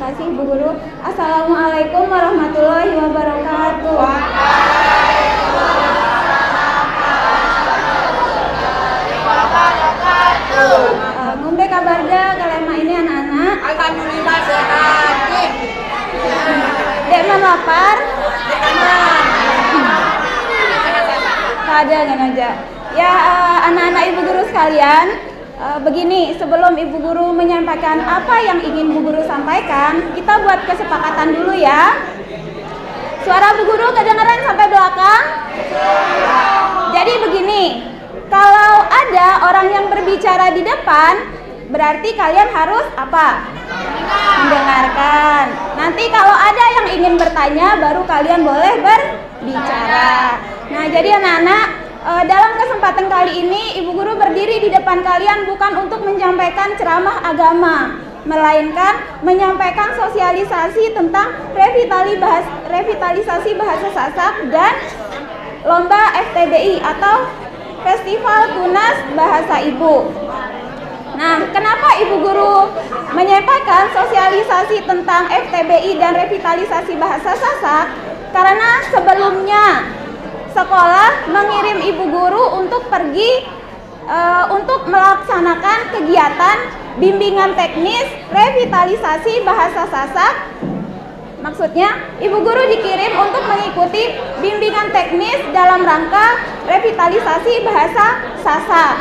kasih Bu Guru. Assalamualaikum warahmatullahi wabarakatuh. Ngombe kabarda kalema ini anak-anak. Alhamdulillah sehat. Dek man lapar? Kada kan aja. Ya anak-anak Ibu Guru sekalian, begini, sebelum Ibu Guru menyampaikan apa yang ingin Bu Guru sampaikan, kita buat kesepakatan dulu ya. Suara Bu Guru kedengaran sampai belakang? Jadi begini, kalau ada orang yang berbicara di depan, berarti kalian harus apa? Mendengarkan. Nanti kalau ada yang ingin bertanya, baru kalian boleh berbicara. Nah, jadi anak-anak, dalam kesempatan kali ini Ibu Guru berdiri di depan kalian bukan untuk menyampaikan ceramah agama, melainkan menyampaikan sosialisasi tentang revitalisasi bahasa Sasak dan lomba FTBI atau Festival Tunas Bahasa Ibu. Nah, kenapa Ibu Guru menyampaikan sosialisasi tentang FTBI dan revitalisasi bahasa Sasak? Karena sebelumnya sekolah mengirim Ibu Guru untuk pergi untuk melaksanakan kegiatan bimbingan teknis revitalisasi bahasa Sasak. Maksudnya, Ibu Guru dikirim untuk mengikuti bimbingan teknis dalam rangka revitalisasi bahasa Sasak.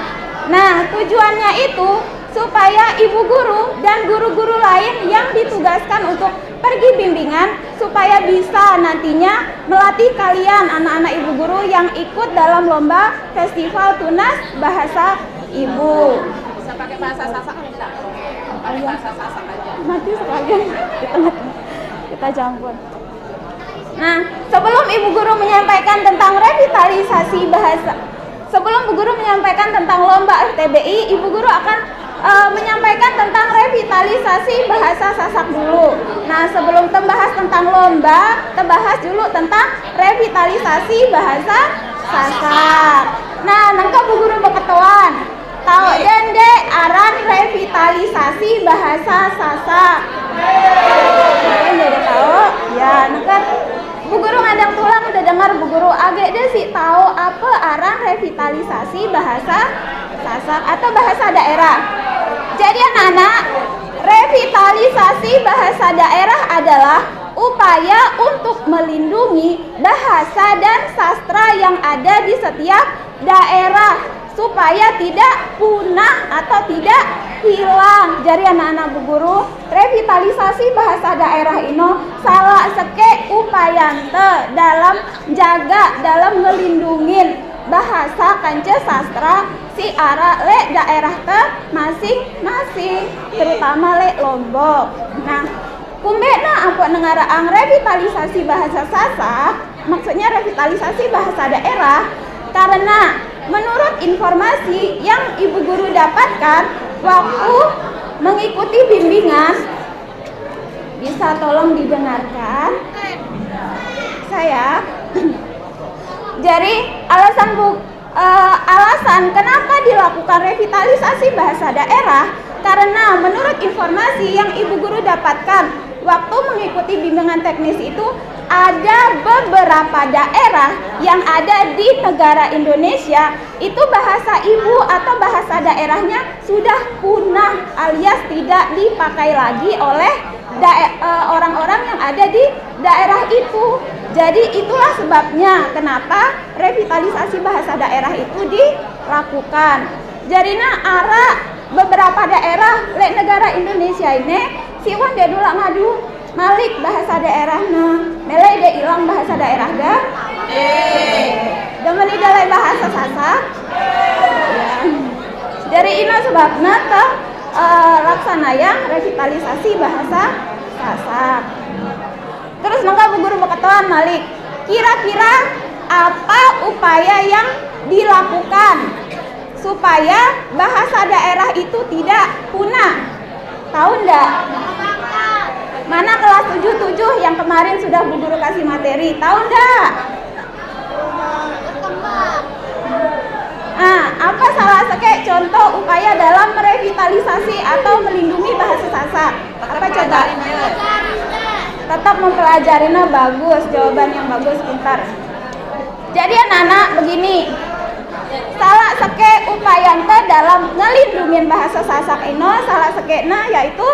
Nah, tujuannya itu supaya Ibu Guru dan guru-guru lain yang ditugaskan untuk pergi bimbingan supaya bisa nantinya melatih kalian anak-anak Ibu Guru yang ikut dalam lomba Festival Tunas Bahasa Ibu. Bisa pakai bahasa Sasak enggak? Pakai bahasa Sasak aja. Nanti sekalian di tengah-tengah kita campur. Nah, sebelum Ibu Guru menyampaikan tentang revitalisasi bahasa, sebelum Bu Guru menyampaikan tentang lomba FTBI, Ibu Guru akan menyampaikan tentang revitalisasi bahasa Sasak dulu. Nah, sebelum membahas tentang lomba, kita bahas dulu tentang revitalisasi bahasa Sasak. Nah, nangka Bu Guru beketuan. Tahu dende aran revitalisasi bahasa Sasak. Dende tahu? Ya, nangka Bu Guru ngadang tulang udah dengar Bu Guru agak deh sih tahu apa aran revitalisasi bahasa Sasak atau bahasa daerah. Jadi anak-anak, revitalisasi bahasa daerah adalah upaya untuk melindungi bahasa dan sastra yang ada di setiap daerah supaya tidak punah atau tidak hilang. Jadi anak-anak Bu Guru, revitalisasi bahasa daerah ini salah seke upayante dalam jaga, dalam melindungi bahasa kanca sastra si ara le daerah te masing-masing, terutama le Lombok. Nah, kumbena apa nengaraang revitalisasi bahasa Sasak, maksudnya revitalisasi bahasa daerah, karena menurut informasi yang Ibu Guru dapatkan waktu mengikuti bimbingan, bisa tolong didengarkan saya. Jadi alasan kenapa dilakukan revitalisasi bahasa daerah, karena menurut informasi yang Ibu Guru dapatkan waktu mengikuti bimbingan teknis itu, ada beberapa daerah yang ada di negara Indonesia itu bahasa ibu atau bahasa daerahnya sudah punah alias tidak dipakai lagi oleh orang-orang yang ada di daerah itu. Jadi itulah sebabnya kenapa revitalisasi bahasa daerah itu dilakukan. Jadi ara beberapa daerah di negara Indonesia ini siwan dia dulu ngadu malik bahasa daerahnya, melai dia hilang bahasa daerah dah. Dengan idalai bahasa Sasak. Ya. Dari ini sebabnya laksanaya revitalisasi bahasa Sasak. Terus maka Bu Guru berkatakan malik, kira-kira apa upaya yang dilakukan supaya bahasa daerah itu tidak punah? Tahu enggak? Mana kelas 77 yang kemarin sudah Bu Guru kasih materi? Tahu enggak? Apa salah salah seke contoh upaya dalam merevitalisasi atau melindungi bahasa Sasak. Apa coba? Tetap mempelajarinya, bagus, jawaban yang bagus, pintar. Jadi anak-anak begini, salah seke upayante dalam ngelindungin bahasa Sasak ino, salah sekena yaitu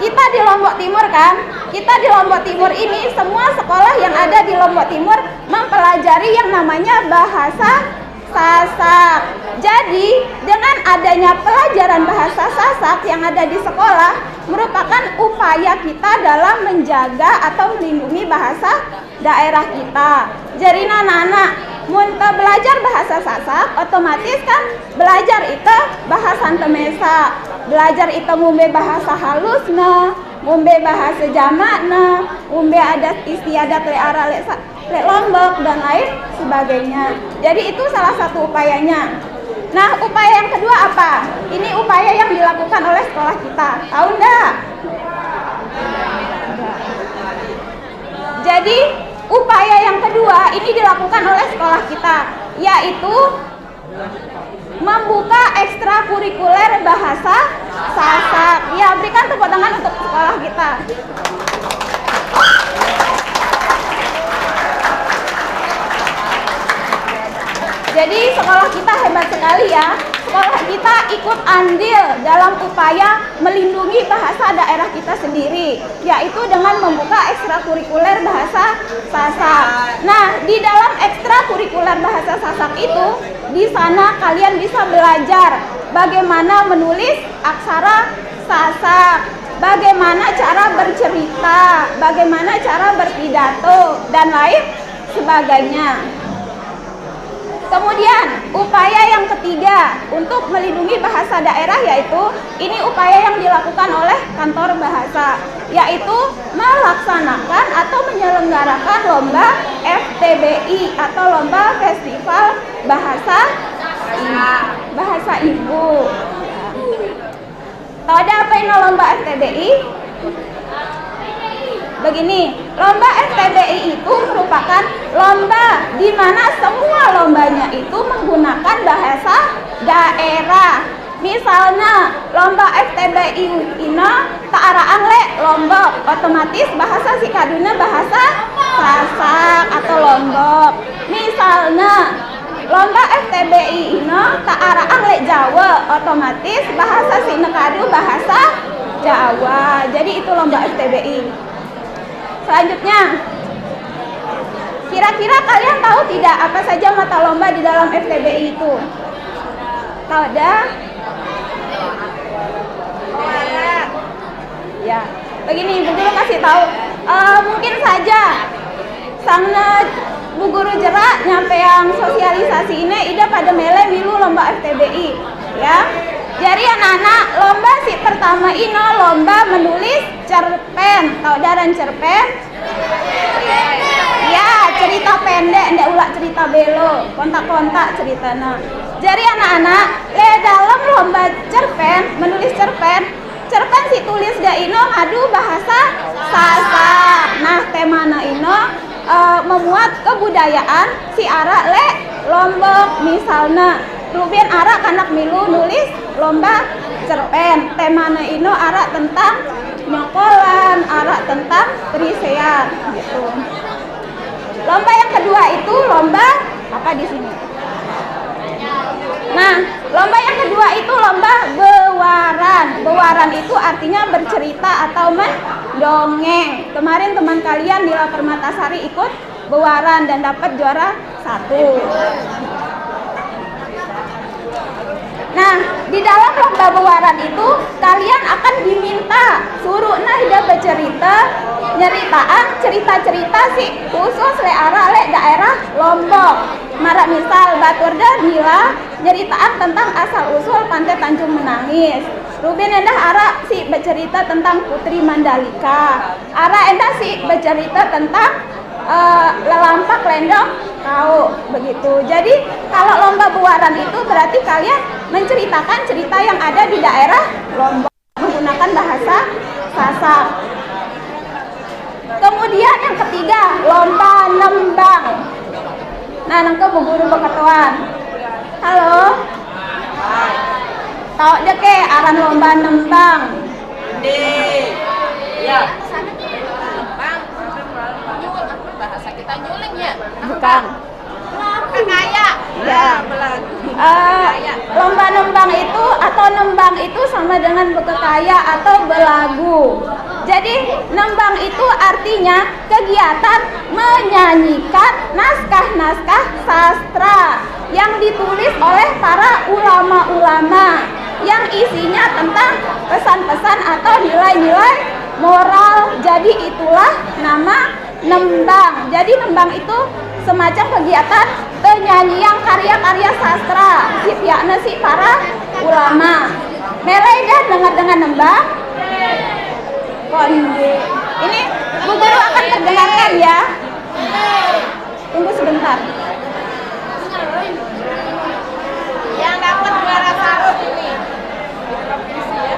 kita di Lombok Timur kan, kita di Lombok Timur ini semua sekolah yang ada di Lombok Timur mempelajari yang namanya bahasa Sasak. Jadi dengan adanya pelajaran bahasa Sasak yang ada di sekolah merupakan upaya kita dalam menjaga atau melindungi bahasa daerah kita. Jadi anak-anak muntah belajar bahasa Sasak, otomatis kan belajar itu bahasa Temesa, belajar itu ngumbe bahasa halusna, ngumbe bahasa jamakna, ngumbe adat istiadat le ara le Lombok dan lain sebagainya. Jadi itu salah satu upayanya. Nah, upaya yang kedua apa? Ini upaya yang dilakukan oleh sekolah kita. Tahu enggak? Jadi upaya yang kedua ini dilakukan oleh sekolah kita, yaitu membuka ekstrakurikuler bahasa Sasak. Ya, berikan tepuk tangan untuk sekolah kita. Jadi sekolah kita hebat sekali ya. Sekolah kita ikut andil dalam upaya melindungi bahasa daerah kita sendiri, yaitu dengan membuka ekstrakurikuler bahasa Sasak. Nah, di dalam ekstrakurikuler bahasa Sasak itu, di sana kalian bisa belajar bagaimana menulis aksara Sasak, bagaimana cara bercerita, bagaimana cara berpidato, dan lain sebagainya. Kemudian upaya yang ketiga untuk melindungi bahasa daerah yaitu ini upaya yang dilakukan oleh kantor bahasa, yaitu melaksanakan atau menyelenggarakan lomba FTBI atau lomba festival bahasa ibu. Tahu ada apa ini lomba FTBI? Begini, lomba FTBI itu merupakan lomba di mana semua lombanya itu menggunakan bahasa daerah. Misalnya, lomba FTBI ini tak araan le Lombok, otomatis bahasa si kaduna bahasa Sasak atau Lombok. Misalnya, lomba FTBI ini tak araan le Jawa, otomatis bahasa si nekadu bahasa Jawa. Jadi itu lomba FTBI. Selanjutnya, kira-kira kalian tahu tidak apa saja mata lomba di dalam FTBI itu? Tahu ada? Ya, begini Bu Guru kasih tahu. Mungkin saja sana Bu Guru jerak nyampe yang sosialisasi ini ida pada mele milu lomba FTBI, ya. Jadi anak-anak, lomba si pertama ini lomba menulis cerpen. Tahu daran cerpen? Ya, cerita pendek, ndak ulak cerita belo, kontak-kontak ceritanya. Jadi anak-anak, dalam lomba cerpen, menulis cerpen si tulis ga ino ngadu bahasa Sasak. Nah, temana ino memuat kebudayaan si ara le Lombok. Misalnya Rubin arak anak milu nulis lomba cerpen, temana ino arak tentang nyokolan, arak tentang perisean gitu. Lomba yang kedua itu lomba apa di sini? Nah, lomba yang kedua itu lomba bewaran. Bewaran itu artinya bercerita atau mendongeng. Kemarin teman kalian di La Permatasari ikut bewaran dan dapat juara 1. Nah, di dalam lomba bewaran itu kalian akan diminta suruh ida bercerita, nyeritaan cerita-cerita sih khusus le arah le daerah Lombok. Mara misal batur dah bila nyeritaan tentang asal usul Pantai Tanjung Menangis. Rubin endah arah sih bercerita tentang Putri Mandalika. Arah endah sih bercerita tentang Lelampak Lendong Kau, begitu. Jadi kalau lomba bewaran itu berarti kalian menceritakan cerita yang ada di daerah Lombok menggunakan bahasa Sasak. Kemudian yang ketiga, lomba nembang. Nah, nangke Bu Guru berketuan. Halo. Tahu aja ke aran lomba nembang. Iya. Bang, bahasa kita nyuling ya? Bukan. Kaya. Ya. Lomba nembang itu atau nembang itu sama dengan bekekaya atau belagu. Jadi nembang itu artinya kegiatan menyanyikan naskah-naskah sastra yang ditulis oleh para ulama-ulama yang isinya tentang pesan-pesan atau nilai-nilai moral. Jadi itulah nama nembang. Jadi nembang itu semacam kegiatan penyanyian karya-karya sastra yakni si para ulama. Melay dah dengar nembang. Kondi. Ini Bu Guru akan perdengarkan ya. Tunggu sebentar. Yang dapat juara satu ini. Provinsi ya.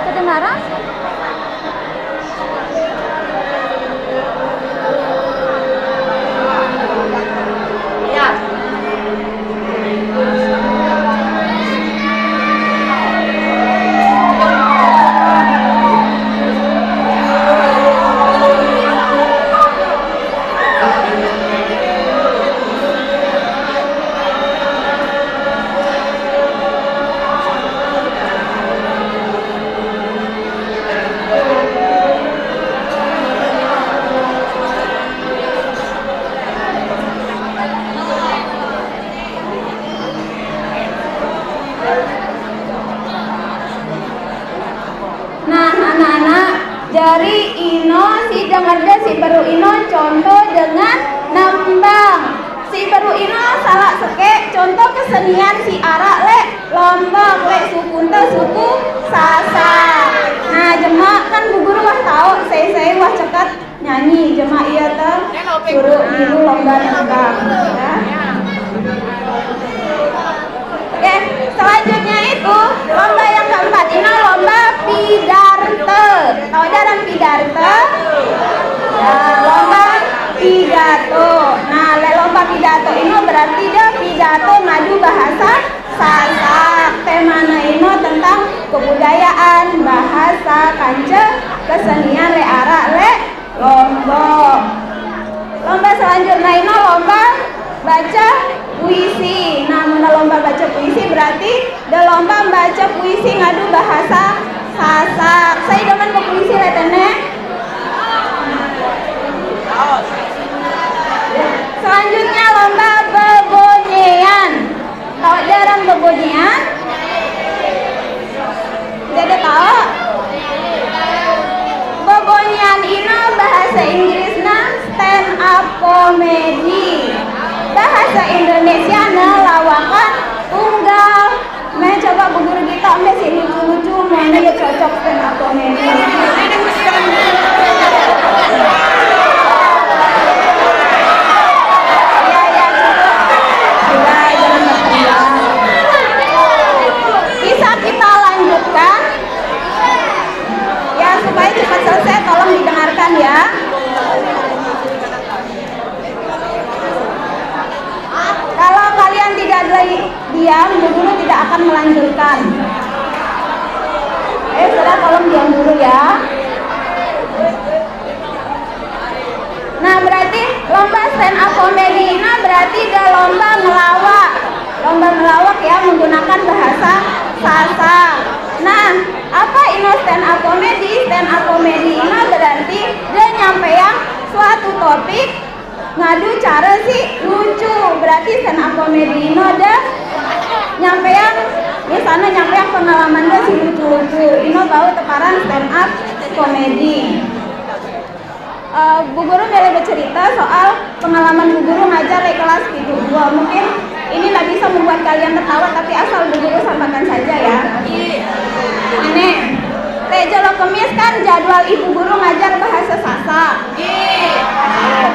Kedengaran? Ya. Nah, anak-anak, jari ino si dengarnya si baru ino contoh dengan nembang. Si baru ino salah seke contoh kesenian si arak le lombok le sukunte suku sasak. Nah, jemak kan Bu Guru wah tahu saya wah cekat nyanyi jemak iya teh suruh ibu lomba nembang ya. Oke, selanjutnya itu lomba yang keempat ini lomba pidarte. Tahu jalan pidarte? Ya, lomba pidato. Nah, lomba pidato ini berarti dia pidato ngadu bahasa Sasak. Temana ini tentang kebudayaan, bahasa, kance, kesenian le arak le lombok. Lomba selanjutnya ini lomba baca puisi. Nah, lomba baca puisi berarti ada lomba baca puisi ngadu bahasa Sasak. Saya dengan puisi letene. Selanjutnya lomba bebonyean. Tahu jarang bebonyean? Jadi tahu? Bebonyean ini bahasa Inggrisnya stand up comedy. Bahasa Indonesia lawakan tunggal. Nah, coba Bu Guru kita ambil sini lucu-lucu, mana ya cocok stand up comedy. Iya, sudah jangan berteriak. Bisa kita lanjutkan? Ya, supaya cepat selesai, tolong didengarkan ya. Kalau kalian tidak diam, Bu Guru tidak akan melanjutkan. Sudah tolong diam dulu ya. Nah, berarti lomba stand up comedy ini berarti ada lomba ngelawak. lomba melawak ya menggunakan bahasa Sasak. Nah, apa ini stand up comedy? Stand up comedy ini berarti dia nyampein suatu topik ngadu cara si lucu. Berarti stand up comedy ini ada nyampein misalnya nyampein pengalaman dia si lucu-lucu. Ini baru teparan stand up comedy. Bu Guru boleh bercerita soal pengalaman Bu Guru ngajar di kelas gitu. Mungkin ini nggak bisa membuat kalian tertawa, tapi asal Bu Guru sampaikan saja ya. Ini Lejelo Kemis kan jadwal Ibu Guru ngajar bahasa Sasak.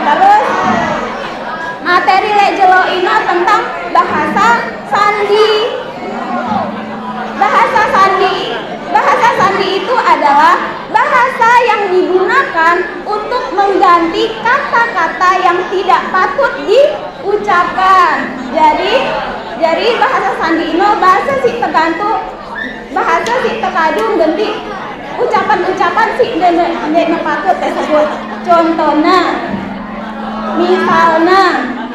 Terus materi Lejelo ini tentang bahasa sandi. Bahasa sandi. Bahasa sandi itu adalah bahasa yang digunakan untuk mengganti kata-kata yang tidak patut diucapkan. Jadi bahasa sandi ini bahasa si tergantung bahasa si terkadung ganti ucapan-ucapan si tidak patut tersebut. Contohnya, misalnya,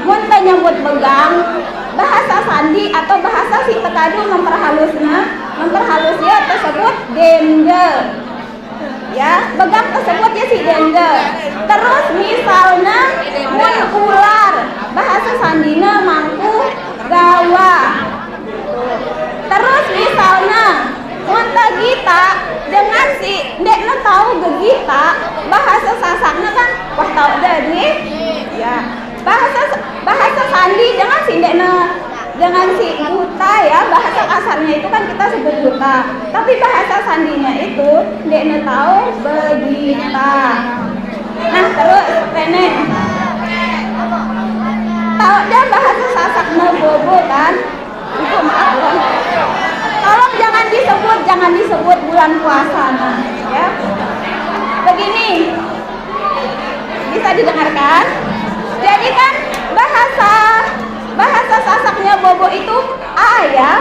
mun menyebut begang, bahasa sandi atau bahasa si terkadung memperhalusnya tersebut danger. Ya, begang tersebut ya si danger. Terus misalnya mun ular, bahasa sandina mangku gawa. Terus misalnya mun gita dengan si ndekna tahu gegita, bahasa Sasaknya kan wah tahu dah nih. Ya, bahasa sandi dengan si ndekna dengan si buta ya, bahasa kasarnya itu kan kita sebut buta, tapi bahasa sandinya itu ndekna tahu begita. Nah terus Rene tahu dah bahasa Sasaknya bobo kan? Itu maaf kan? Tolong jangan disebut bulan puasa nah, ya. Begini bisa didengarkan. Jadi kan bahasa Sasaknya bobo itu a ya.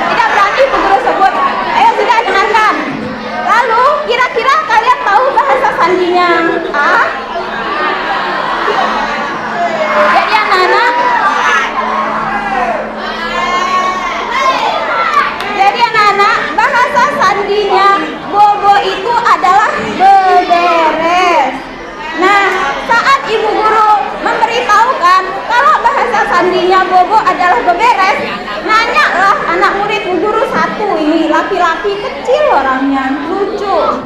Tidak berani Bu Guru sebut. Ayo sudah dengarkan. Lalu kira-kira kalian tahu bahasa sandinya a? Jadi anak-anak, bahasa sandinya bobo itu adalah beberes. Nah, saat Ibu Guru memberitahukan kalau bahasa sandinya bobo adalah beberes, nanyalah anak murid Bu Guru satu ini, laki-laki kecil orangnya, lucu.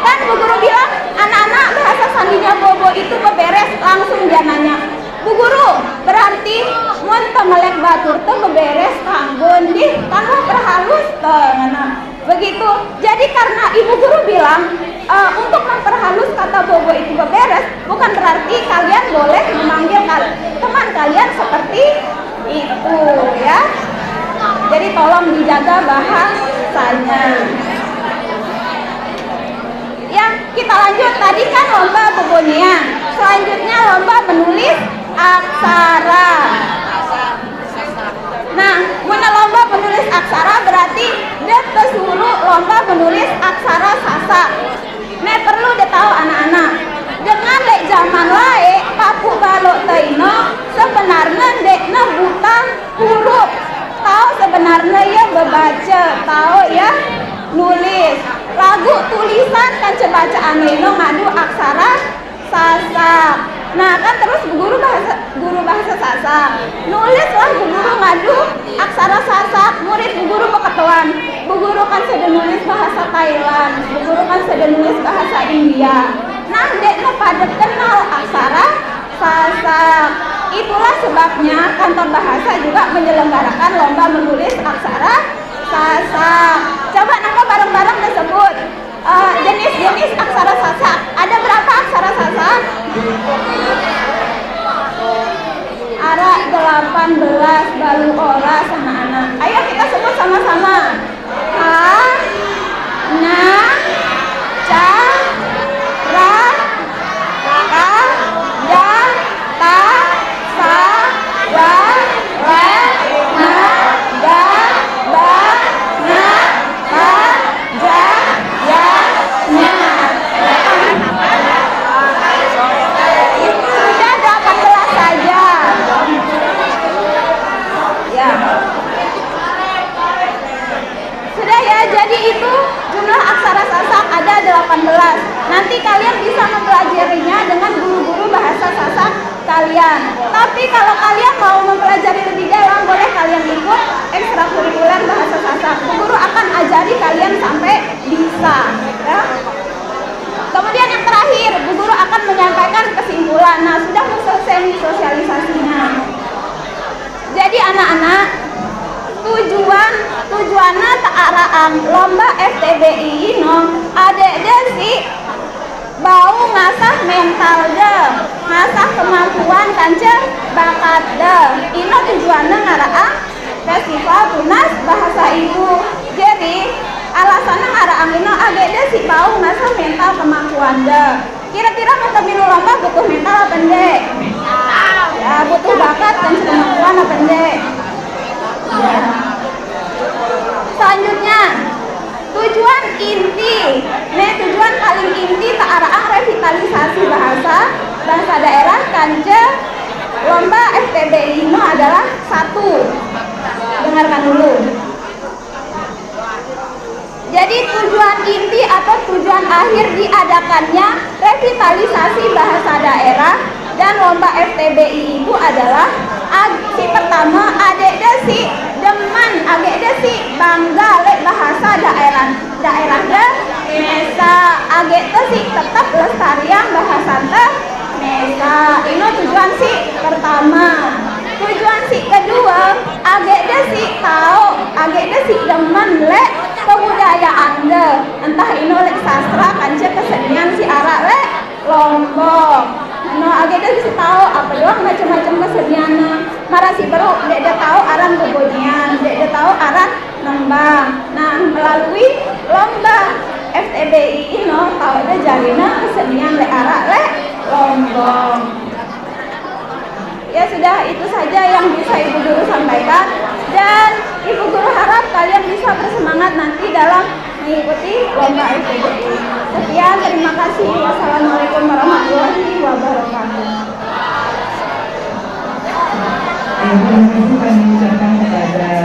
Kan Bu Guru bilang, anak-anak bahasa sandinya bobo itu beberes, langsung dia nanya, Bu Guru, berarti mun melek batur teh beberes kanggon di kan perhalus teh. Begitu. Jadi karena Ibu Guru bilang untuk memperhalus kata bobo itu beberes, bukan berarti kalian boleh memanggil teman kalian seperti itu ya. Jadi tolong dijaga bahasanya. Ya, kita lanjut. Tadi kan lomba bobonian. Selanjutnya lomba menulis aksara. Nah, mana lomba menulis aksara berarti dia tersuruh lomba menulis aksara Sasak. Nah, perlu dia tahu anak-anak. Dengan lek zaman lae, papu balok taino sebenarnya dekna buta huruf. Tahu sebenarnya ya bebaca, tahu ya nulis. Lagu tulisan kan bacaan ino ngadu aksara Sasak. Nah kan terus guru bahasa Sasak nulislah Bu Guru ngadu aksara Sasak, murid Bu Guru keketuan. Bu Guru kan sudah nulis bahasa Thailand, Bu Guru kan sudah nulis bahasa India. Nah dekna pada kenal aksara Sasak. Itulah sebabnya kantor bahasa juga menyelenggarakan lomba menulis aksara Sasak. Coba nangka bareng-bareng disebut jenis-jenis aksara Sasak. Ada berapa aksara Sasak? Ada 18 balu ora sama anak. Ayo kita sebut sama-sama. Ha, na, ca, ra, ka, da, ta, sa, ra, ra, na, da, ba, Jadi itu jumlah aksara Sasak ada 18. Nanti kalian bisa mempelajarinya dengan guru-guru bahasa Sasak kalian. Tapi kalau kalian mau mempelajari lebih dalam, boleh kalian ikut ekstrakurikuler bahasa Sasak. Guru akan ajari kalian sampai bisa. Ya. Kemudian yang terakhir, Bu Guru akan menyampaikan kesimpulan. Nah, sudah selesai nih sosialisasinya. Jadi anak-anak, tujuannya tak araang lomba FTBI no adek sih bau ngasah mental deh, ngasah kemampuan kance bakat deh. Ini tujuannya ngaraang festival tunas bahasa ibu. Jadi alasannya ngaraang ini adek sih bau ngasah mental kemampuan deh. Kira-kira mau pemilu lomba butuh mental apa ndek? Ya, butuh bakat dan kemampuan apa ndek? Ya. Selanjutnya, tujuan inti. Nah, tujuan paling inti tak araang revitalisasi bahasa daerah kance lomba FTBI ini adalah satu. Dengarkan dulu. Jadi tujuan inti atau tujuan akhir diadakannya revitalisasi bahasa daerah dan lomba FTBI itu adalah si pertama adek desi demen, adek desi bangga lek bahasa daerah de mesa, adek desi tetap lestarian bahasa de mesa. Ini tujuan si pertama. Tujuan si kedua, adek desi tahu, adek desi demen lek kebudayaan de, entah ini lek sastra kance kesenian si arak lek Lombok. No, agak dia tahu apa doang macam-macam keseniannya. Marasi baru dia tahu arah kebonian, dia tahu arah nembang. Nah, melalui lomba FTBI ini tahu dia jalina kesenian le arah le Lombok. Ya sudah, itu saja yang bisa Ibu Guru sampaikan, dan Ibu Guru harap kalian bisa bersemangat nanti dalam mengikuti lomba FTBI. Sekian, terima kasih. Wassalamualaikum warahmatullahi wabarakatuh. Terima kasih kami ucapkan kepada